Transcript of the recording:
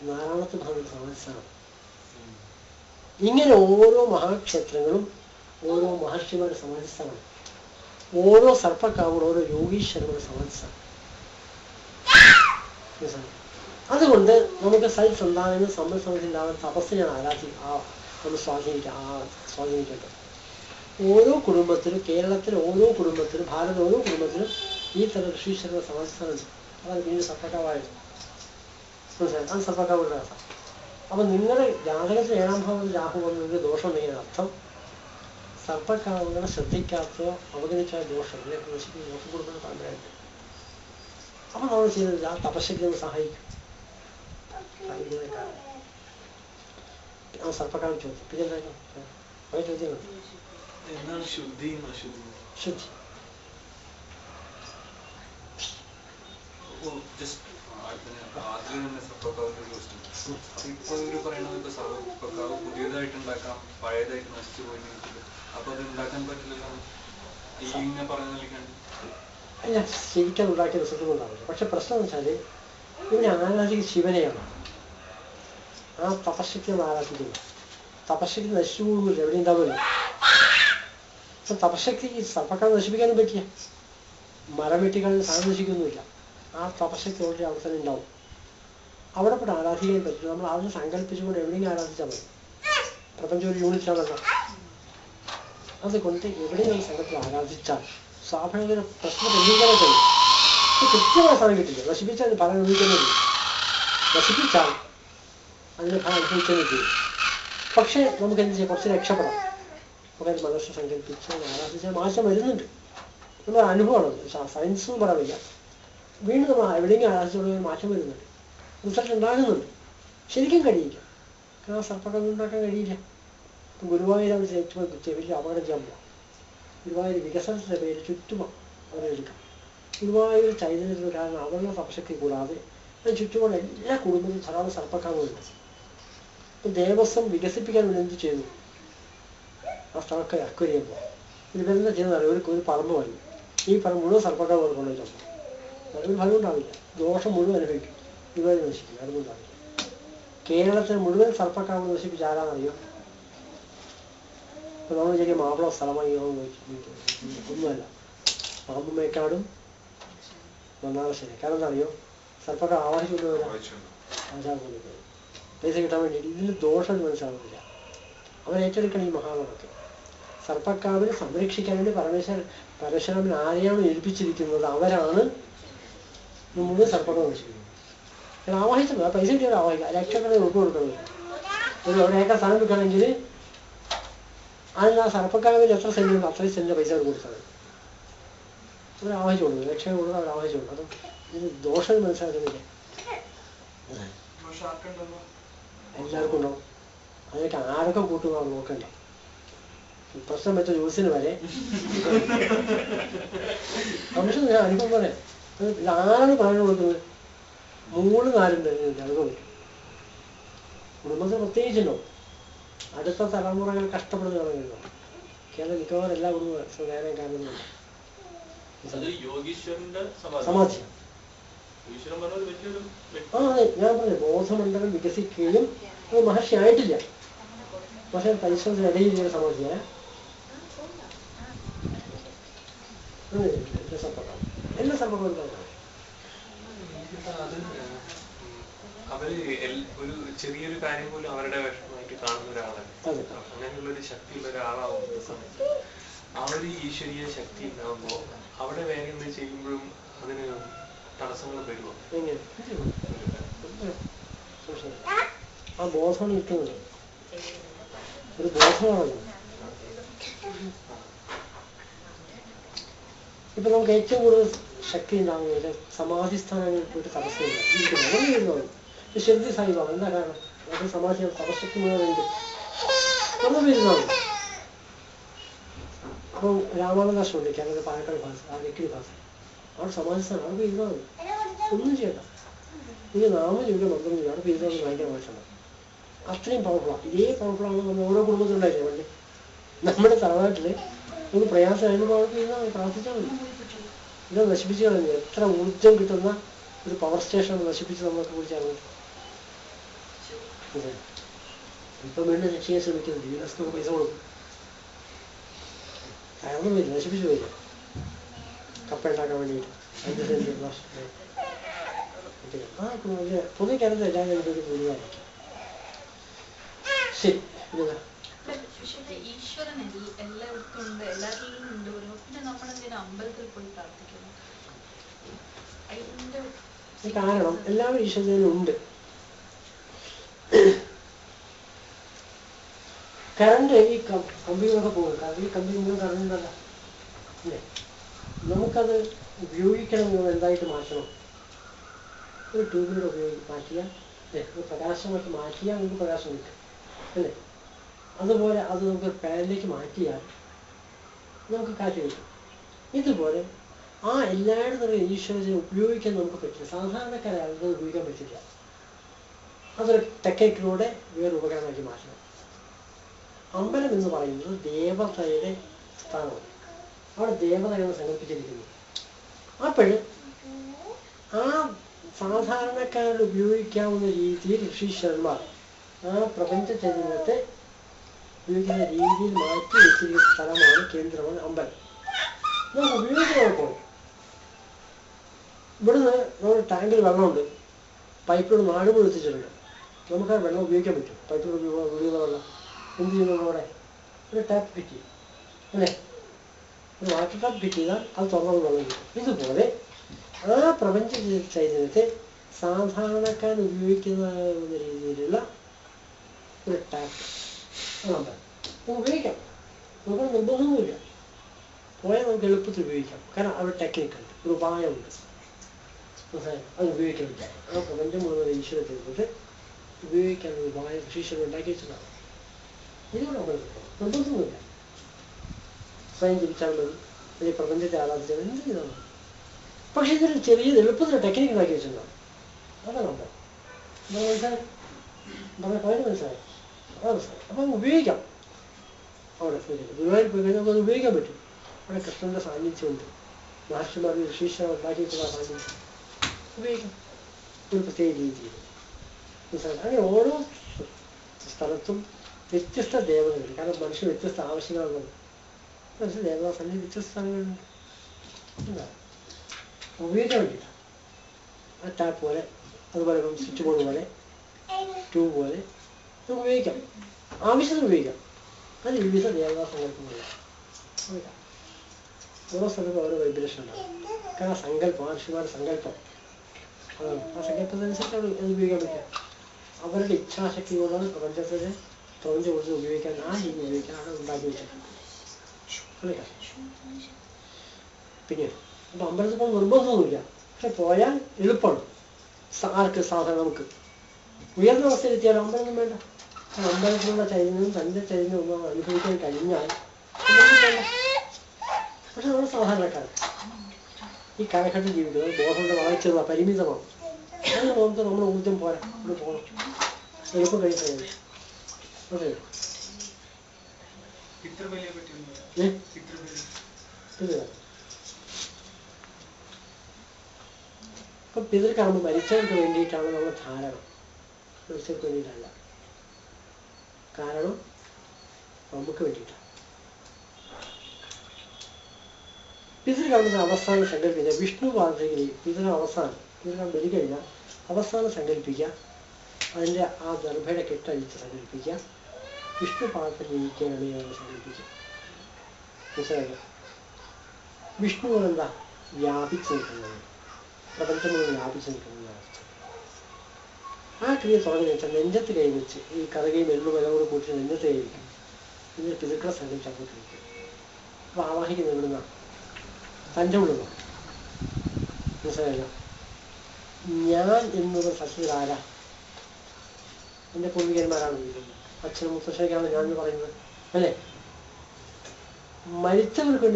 നാരായണത്ത് ഭാഗം സമാധിസ്ഥാനം. ഇങ്ങനെ ഓരോ മഹാക്ഷേത്രങ്ങളും ഓരോ മഹർഷിമാരുടെ സമാധിസ്ഥാനമാണ്. ഓരോ സർപ്പക്കാവുകളും ഓരോ യോഗീശ്വരങ്ങളുടെ സമാധിസ്ഥാനം. അതുകൊണ്ട് നമുക്ക് സൽസന്താനങ്ങൾ സമ്പൽ സമൃദ്ധി ഉണ്ടാകുന്ന തപസ്സിനാണ് നമ്മൾ സ്വാധീനിക്കേണ്ടത്. ഓരോ കുടുംബത്തിലും, കേരളത്തിലെ ഓരോ കുടുംബത്തിലും, ഭാരതത്തിലെ ഓരോ കുടുംബത്തിലും ഈ തരം ഋഷീശ്വരന്റെ സമാധിസ്ഥാനമുണ്ട്. അതാണ് പിന്നീട് സർപ്പക്കാവായത്. മനസ്സിലായി? അത് സർപ്പക്കാവുള്ള കഥ. അപ്പൊ നിങ്ങളുടെ ജാതകത്തിൽ 7ാം ഭാവത്തിൽ രാഹു വന്നതിന്റെ ദോഷം ഉണ്ടെങ്കിൽ അർത്ഥം സർപ്പക്കാവുകളെ ശ്രദ്ധിക്കാത്തോ അവഗണിച്ചാൽ ദോഷം ഇതിലേക്ക് നശിക്കുന്ന ദോഷം കൊടുക്കുന്ന താല്പര്യമായിട്ട്. അപ്പൊ നമ്മൾ ചെയ്യുന്നത് ആ തപശക്തി നമ്മൾ സഹായിക്കും. ആ സർപ്പക്കാവ് ചോദ്യം പിന്നെ എന്തായാലും അതേ ചോദ്യമാണ്. ശുദ്ധി ഇപ്പൊ ഇവര് പറയുന്നത് ഇപ്പൊ സർവ്വപ്രക്കാവ് പുതിയതായിട്ടുണ്ടാക്കാം, പഴയതായിട്ട് നശിച്ചു പോയി. അപ്പൊ അത് ഉണ്ടാക്കാൻ പറ്റില്ലല്ലോ ഇങ്ങനെ പറഞ്ഞാൽ. അല്ല, ശരിക്കും ഉണ്ടാക്കിയ റിസൾട്ടൊന്നും ഉണ്ടാവില്ല. പക്ഷെ പ്രശ്നം എന്ന് വെച്ചാല് ഇവര് ആരാധിക്കുന്ന ശിവനെയാണ്. ആ തപശക്തി നമ്മൾ ആരാധിക്കുന്നു. തപശക്തി നശിച്ചു പോകുന്നില്ല, എവിടെ ഉണ്ടാവില്ല. അപ്പൊ തപശക്തി സർപ്പക്കാവ് നശിപ്പിക്കാനും പറ്റിയ മരം വെട്ടിക്കാനും സാധനം നശിക്കൊന്നുമില്ല. ആ തപശക്തി ഓൾറെഡി അവിടെ തന്നെ ഉണ്ടാവും. അവിടെ പോയി ആരാധിക്കാൻ പറ്റില്ല. നമ്മൾ അതിനെ സങ്കല്പിച്ചുകൊണ്ട് എവിടെയെങ്കിലും ആരാധിച്ചാൽ മതി. പ്രപഞ്ചം ഒരു യൂണിറ്റാണല്ലോ. അതുകൊണ്ട് എവിടെയെങ്കിലും സംഘത്തിൽ ആരാധിച്ചാൽ സ്വാഭാവിക പ്രശ്നം പരിഹരിക്കാൻ കഴിയും. കൃത്യമായ സാധനം കിട്ടില്ല. നശിപ്പിച്ചാൽ ഫലം അനുഭവിക്കുന്നത്. നശിപ്പിച്ചാൽ അതിന് ഫലം അനുഭവിക്കുന്നത് ചെയ്യും. പക്ഷേ നമുക്ക് എന്ത് ചെയ്യാം? കുറച്ച് രക്ഷപ്പെടാം. നമുക്കത് മനസ്സ് സങ്കല്പിച്ച് ആരാധിച്ചാൽ മാറ്റം വരുന്നുണ്ട്. നമ്മുടെ അനുഭവമാണ്. സയൻസ് എന്ന് പറയാൻ വയ്യ. വീണ്ടും നമ്മൾ എവിടെയെങ്കിലും ആരാധിച്ചുള്ള മാറ്റം വരുന്നുണ്ട്. റിസൾട്ട് ഉണ്ടാകുന്നുണ്ട്. ശരിക്കും കഴിയില്ല. കാരണം സർപ്പക്കം ഉണ്ടാക്കാൻ കഴിയില്ല. ഗുരുവായൂർ അവർ ഏറ്റവും വലിയ അപകടം ചെയ്യാൻ പോകാം. ഗുരുവായൂർ വികസനത്തിൻ്റെ പേര് ചുറ്റും അവരെടുക്കാം. ഗുരുവായൂർ ചൈതന്യത്തിന് കാരണം അവരുടെ തപശക്തി കൂടാതെ അതിന് ചുറ്റുമുള്ള എല്ലാ കുടുംബത്തിലും ധാരാളം സർപ്പക്കാവുകളുണ്ട്. ഇപ്പം ദേവസ്വം വികസിപ്പിക്കാൻ വേണ്ടി എന്ത് ചെയ്തു? ആ സ്ഥലമൊക്കെ അക്വരിയാൻ പോകാം. ഇവരെന്താ ചെയ്യുന്നതറിയാം? ഒരു പറമ്പ് വരും. ഈ പറമ്പ് മുഴുവൻ സർപ്പക്കാവ് കൊണ്ടുപോയിട്ടുണ്ട്. അതിന് ഫലം ഉണ്ടാവില്ല. ദോഷം മുഴുവൻ അനുഭവിക്കും. ഗുരുവായൂർ നശിക്കും. അതുകൊണ്ടാവില്ല. കേരളത്തിൽ മുഴുവൻ സർപ്പക്കാവ് നശിപ്പിച്ച് ആരാന്നറിയോ? അപ്പൊ നമ്മൾ വിചാരിക്കും മാപ്പിള സ്ഥലമായി ഒന്നുമല്ല. പാമ്പുമേക്കാടും മണ്ണാറശ്ശേരി. കാരണം എന്താ അറിയോ? സർപ്പക്കാവ് ആവാഹിച്ചുകൊണ്ടുവരാ ആചാരം പൈസ കിട്ടാൻ വേണ്ടി. ഇതിന് ദോഷം മനസ്സിലാവുന്നില്ല. അവരേറ്റെടുക്കണം ഈ മഹാനൊക്കെ. സർപ്പക്കാവിനെ സംരക്ഷിക്കാൻ വേണ്ടി പരശുരാമൻ ആരെയാണ് ഏൽപ്പിച്ചിരിക്കുന്നത് അവരാണ് മുഴുവൻ സർപ്പക്കാവ് നശിക്കുന്നത്. കാരണം ആവാഹിച്ചത് ആ പൈസ കിട്ടിയവർ ആവാഹിക്കുക. ലക്ഷക്കണക്കിന് ഉറപ്പ് കൊടുക്കുന്നത്. ഒരു ഏക്കർ സ്ഥലം വിൽക്കണമെങ്കിൽ അതിന് ആ സർപ്പക്കാവിൽ എത്ര സെന്റ് അത്രയും സെന്റിന്റെ പൈസ അവർ കൊടുത്തത്. അവർ ആവാഹിച്ചു കൊടുക്കുന്നത്. ലക്ഷം കൊടുത്ത് അവർ ആവാഹിച്ചു കൊടുക്കും. അതും ഇതിന് ദോഷം മനസ്സിലാക്കുന്നില്ല. എല്ലാവർക്കും ഉണ്ടാവും. അതിനൊക്കെ ആരൊക്കെ കൂട്ടുന്ന അവർ നോക്കണ്ട. പ്രശ്നം വെച്ച ജ്യൂസിന് വരെ മനുഷ്യൻ ഞാൻ അനുഭവം പറയാം. ആരാണ് പറഞ്ഞു കൊടുക്കുന്നത്? 3-4 അനുഭവം. കുടുംബത്തിൽ പ്രത്യേകിച്ചുണ്ടോ? അടുത്ത തലമുറകൾ കഷ്ടപ്പെടുന്ന കാണുന്നില്ല. കേരളം മിക്കവാറും എല്ലാ കുടുംബവും നേരം കാണുന്നുണ്ട്. സമാധി. അതെ, ഞാൻ പറഞ്ഞു ബോധമണ്ഡലം വികസിക്കുകയും അത് മഹർഷി ആയിട്ടില്ല. പക്ഷെ പരിശ്രമത്തിനിടയിൽ ചെയ്യുന്ന സമാധിയാ എല്ലാ സർപ്പങ്ങളും അവര് ഒരു ചെറിയൊരു കാര്യം പോലും അവരുടെ വിഷമമായിട്ട് കാണുന്ന ഒരാളാണ്. അങ്ങനെയുള്ളൊരു ശക്തിയുള്ള ഒരാളാവുന്ന സമയത്ത് ആ ഒരു ഈശ്വരീയ ശക്തി ഉണ്ടാകുമ്പോ അവിടെ വേറെ എന്ത് ചെയ്യുമ്പോഴും അതിന് തടസ്സങ്ങൾ വരുമോ? ആ ബോധമാണ് കിട്ടുന്നത്. ഒരു ബോധമാണല്ലോ. ഇപ്പൊ നമുക്ക് ഏറ്റവും കൂടുതൽ ശക്തി ഉണ്ടാകുന്നില്ല സമാധിസ്ഥാനങ്ങളിൽ പോയിട്ട് തടസ്സമില്ല. ശരി സാഹിബാബ എന്താ കാരണം? അത് സമാധി തപശക്തി മുഴുവനുണ്ട്. നമ്മൾ വരുന്നതാണ്. അപ്പം രാമാനന്ദാശ്രമുണ്ട് കേരളത്തിൽ പാലക്കാട് ഭാഷ, ആ വെക്കിടി ഭാഷ. അവിടെ സമാധിസ്ഥാനം അവിടെ ഇരുന്നാണ്. ഒന്നും ചെയ്യണ്ട. ഇത് നാമം ചെയ്ത മന്ത്രം ചെയ്യും. അവിടെ ഇരുന്നത് ഭയങ്കര മോശമാണ്. അത്രയും പവർഫുള്ളാണ്. ഇതേ പവർഫുള്ളാണ് നമ്മൾ ഓരോ കുടുംബത്തിലുണ്ടായില്ലേ പണ്ട്. നമ്മുടെ തറവാട്ടില് നമുക്ക് പ്രയാസം അതിന് അവിടെ ഇരുന്നാൽ പ്രാർത്ഥിച്ചാൽ മതി. ഇത് നശിപ്പിച്ച് കളഞ്ഞു. എത്ര ഊർജം കിട്ടുന്ന ഒരു പവർ സ്റ്റേഷൻ നശിപ്പിച്ച് നമ്മൾക്ക് കുറിച്ചാൽ മതി. ഇപ്പം വീണ്ടും രക്ഷിക്കാൻ ശ്രമിക്കുന്നുണ്ട്. യുനെസ്കോ പൈസ കൊടുക്കും. കാരണം വരില്ല, നശിപ്പിച്ചു വരില്ല. കപ്പ ഉണ്ടാക്കാൻ വേണ്ടിയിട്ട് 5 സെന്റ് പൊതുവെ കേരളത്തിൽ എല്ലാ ജനങ്ങൾക്കും പുതിയതായിരിക്കും. ശരി, ഈശ്വരൻ എല്ലായിടത്തും ഉണ്ട്, എല്ലാവരിലും ഉണ്ട്. പിന്നെ നമ്മളെന്തിനാ അമ്പലത്തിൽ പോയി പ്രാർത്ഥിക്കുന്നു? അതിന്റെ കാരണം എല്ലാവരും ഈശ്വരനുണ്ട്. കറണ്ട് ഈ കമ്പികളൊക്കെ പോകും. കാരണം ഈ കമ്പി മുഴുവൻ കറണ്ട് ഉണ്ടല്ല അല്ലേ? നമുക്കത് ഉപയോഗിക്കണമെങ്കിൽ എന്തായിട്ട് മാറ്റണം? ഒരു ട്യൂബിലൂടെ മാറ്റിയാൽ അല്ലേ, ഒരു പ്രകാശമായിട്ട് മാറ്റിയാൽ നമുക്ക് പ്രകാശം കിട്ടും അല്ലേ? അതുപോലെ അത് നമുക്ക് ഫാനിലേക്ക് മാറ്റിയാൽ നമുക്ക് കാറ്റ് കിട്ടും. ഇതുപോലെ ആ എല്ലായിടത്തും ഈശ്വരനെ ഉപയോഗിക്കാൻ നമുക്ക് പറ്റില്ല. സാധാരണക്കാരെ ആളുകൾ ഉപയോഗിക്കാൻ പറ്റില്ല. അതൊരു ടെക്നിക്കിലൂടെ വേറെ ഉപകരണമാക്കി മാറ്റണം. അമ്പലം എന്ന് പറയുന്നത് ദേവതയുടെ സ്ഥാനമാണ്. അവിടെ ദേവതയാണ് സങ്കല്പിച്ചിരിക്കുന്നത്. അപ്പോൾ ആ സാധാരണക്കാരിൽ ഉപയോഗിക്കാവുന്ന രീതിയിൽ ഋഷീശ്വരന്മാർ ആ പ്രപഞ്ച ചൈതന്യത്തെ ഉപയോഗിക്കുന്ന രീതിയിൽ മാറ്റി വെച്ചിരിക്കുന്ന സ്ഥലമാണ്, കേന്ദ്രമാണ് അമ്പലം. നമുക്ക് ഉപയോഗിക്കുന്നപ്പോൾ ഇവിടുന്ന് നമ്മുടെ ടാങ്കിൽ വെള്ളമുണ്ട്, പൈപ്പിലൂടെ നാട് മുഴുവൻ എത്തിച്ചിട്ടുണ്ട്. നമുക്ക് ആ വെള്ളം ഉപയോഗിക്കാൻ പറ്റും. പൈപ്പിലൂടെ ഉപയോഗിക്കുന്ന വെള്ളം എന്ത് ചെയ്യുന്നു? നമ്മളവിടെ ഒരു ടാപ്പ് ഫിറ്റ് ചെയ്യും അല്ലേ? ഒരു വാട്ടർ ടാപ്പ് ഫിറ്റ് ചെയ്താൽ അത് തുറന്നു വെള്ളം കിട്ടും. ഇതുപോലെ ആ പ്രപഞ്ച ചൈതന്യത്തെ സാധാരണക്കാർ ഉപയോഗിക്കുന്ന രീതിയിലുള്ള ഒരു ടാപ്പ് നമുക്ക് ഉപയോഗിക്കാം. നമുക്ക് നിർബന്ധമൊന്നുമില്ല. പോയാൽ നമുക്ക് എളുപ്പത്തിൽ ഉപയോഗിക്കാം. കാരണം അവിടെ ടെക്നിക്കുണ്ട്, ഒരു ഉപായമുണ്ട്. അത് ഉപയോഗിക്കാൻ പറ്റും. ആ പ്രപഞ്ചം മുഴുവൻ ഈശ്വര ചെയ്തിട്ട് ഉപയോഗിക്കാനുള്ള ഉപായം ഋഷീശ്വരൻ ഉണ്ടാക്കി വെച്ചതാണ്. ഇതിലൂടെ നമ്മൾ നിർബന്ധമൊന്നുമില്ല. സ്വയം ജപിച്ചാൽ മതി, അല്ലെങ്കിൽ പ്രപഞ്ചത്തെ ആരാധിച്ചാൽ എന്ത് ചെയ്താൽ മതി. പക്ഷെ ഇതിൽ ചെറിയ എളുപ്പത്തിൽ ടെക്നിക്ക് ഉണ്ടാക്കി വെച്ചിട്ടുണ്ടാവും. അതാണ് നമ്മൾ മനസ്സിലായി കാര്യം മനസ്സിലായി. അതാണ് മനസ്സിലായി. അപ്പം ഉപയോഗിക്കാം. അവിടെ ഗുരുവായൂർ പോയി കഴിഞ്ഞാൽ നമുക്ക് അത് ഉപയോഗിക്കാൻ പറ്റും. അവിടെ കൃഷ്ണന്റെ സാന്നിധ്യമുണ്ട്. മഹർഷിമാർ ഋഷീശ്വരൻ ഉണ്ടാക്കി വെക്കുന്ന സാന്നിധ്യം ഉപയോഗിക്കാം ഒരു പ്രത്യേക രീതിയിൽ. മനസ്സിലായി. അങ്ങനെ ഓരോ സ്ഥലത്തും വ്യത്യസ്ത ദേവതകളുണ്ട്. കാരണം മനുഷ്യർ വ്യത്യസ്ത ആവശ്യങ്ങളുള്ളത്. മനുഷ്യ ദേവതാ സന്നിധി വ്യത്യസ്ത സ്ഥലങ്ങളുണ്ട്. എന്താ ഉപയോഗിക്കാൻ വേണ്ടിയിട്ടാണ്. ആ ടാപ്പ് പോലെ, അതുപോലെ സ്വിച്ച് ബോർഡ് പോലെ, ട്യൂബ് പോലെ നമുക്ക് ഉപയോഗിക്കാം. ആവശ്യത്തിന് ഉപയോഗിക്കാം. അത് വിവിധ ദേവതാ സങ്കല്പങ്ങളില്ല. ഓരോ സ്ഥലത്തും ഓരോ വൈബ്രേഷൻ ഉണ്ടാകും. കാരണം സങ്കല്പം, മഹർഷിമാരുടെ സങ്കല്പം അതാണ്. ആ സങ്കല്പത്തിനനുസരിച്ച് അത് ഉപയോഗിക്കാൻ പറ്റും. അവരുടെ ഇച്ഛാശക്തി കൊണ്ടാണ് പ്രപഞ്ചത്തിന് പ്രപഞ്ചം കൊടുത്ത് ഉപയോഗിക്കാൻ, ആ രീതി ഉപയോഗിക്കാൻ അവിടെ ഉണ്ടാക്കി വെച്ചിട്ടുണ്ട്. പിന്നെ അപ്പം അമ്പലത്തിൽ പോകാൻ നിർബന്ധമൊന്നുമില്ല. പക്ഷെ പോയാൽ എളുപ്പമാണ്. ആർക്ക്? സാധാരണ നമുക്ക് ഉയർന്ന അവസ്ഥയിലെത്തിയാലും അമ്പലമൊന്നും വേണ്ട. അമ്പലത്തിലുള്ള ചൈതന്യം തൻ്റെ ചൈതന്യം ഒന്നും അനുഭവിക്കാൻ കഴിഞ്ഞാൽ വേണ്ട. പക്ഷെ നമ്മൾ സാധാരണക്കാരൻ ഈ കാലഘട്ടം ജീവിക്കുന്നത് ബോധങ്ങളുടെ വായിച്ചതാണ്, പരിമിതമാണ്. അതിന് നമുക്ക് നമ്മുടെ ഊർജ്ജം പോരാ. ഇവിടെ പോകണം, എളുപ്പം കഴിക്കാൻ. അതെ, ഇപ്പൊ പിതൃകർമ്മം മരിച്ചവർക്ക് വേണ്ടിയിട്ടാണ് നമ്മൾ ധാരണം, മനുഷ്യർക്ക് വേണ്ടിയിട്ടല്ല. കാരണം നമുക്ക് വേണ്ടിയിട്ടാണ്. പിതൃകർമ്മത്തിന് അവസാനം സങ്കല്പിക്കുക വിഷ്ണു പാദത്തിൽ പിതൃകർമ്മം ബലി കഴിഞ്ഞാൽ അവസാനം സങ്കല്പിക്കുക, അതിൻ്റെ ആ ദർഭയുടെ കെട്ടഴിച്ച് സങ്കല്പിക്കുക, വിഷ്ണു പാദത്തിൽ ജയിക്കുകയാണ് ഞങ്ങൾ സങ്കല്പിക്കുക. മനസ്സിലായോ? വിഷ്ണു എന്താ? വ്യാപിച്ചു നിൽക്കുന്നത്, പ്രപഞ്ചം മുഴുവൻ വ്യാപിച്ചു നിൽക്കുന്ന അവസ്ഥ. ആ ക്രിയ തുടങ്ങി വെച്ചാൽ നെഞ്ചത്ത് കൈ വെച്ച് ഈ കറുകയും എള്ളും വിലകൂടെ കൂട്ടി നെഞ്ചത്ത് കൈ വയ്ക്കും. ഇതിന് പിതൃക്കളെ സങ്കല്പിച്ച് അങ്ങോട്ട് വയ്ക്കും. അപ്പോൾ ആവാഹിക്കുന്ന എവിടുന്ന? തൻ്റെ ഉള്ളിൽ. മനസ്സിലായല്ലോ? ഞാൻ എന്നുള്ള സത്യത്തിൽ ആരാ? എൻ്റെ പൂർവികന്മാരാണ് അച്ഛനും മുത്തശ്ശനൊക്കെയാണ് ഞാൻ എന്ന് പറയുന്നത് അല്ലേ? മരിച്ചവർക്ക്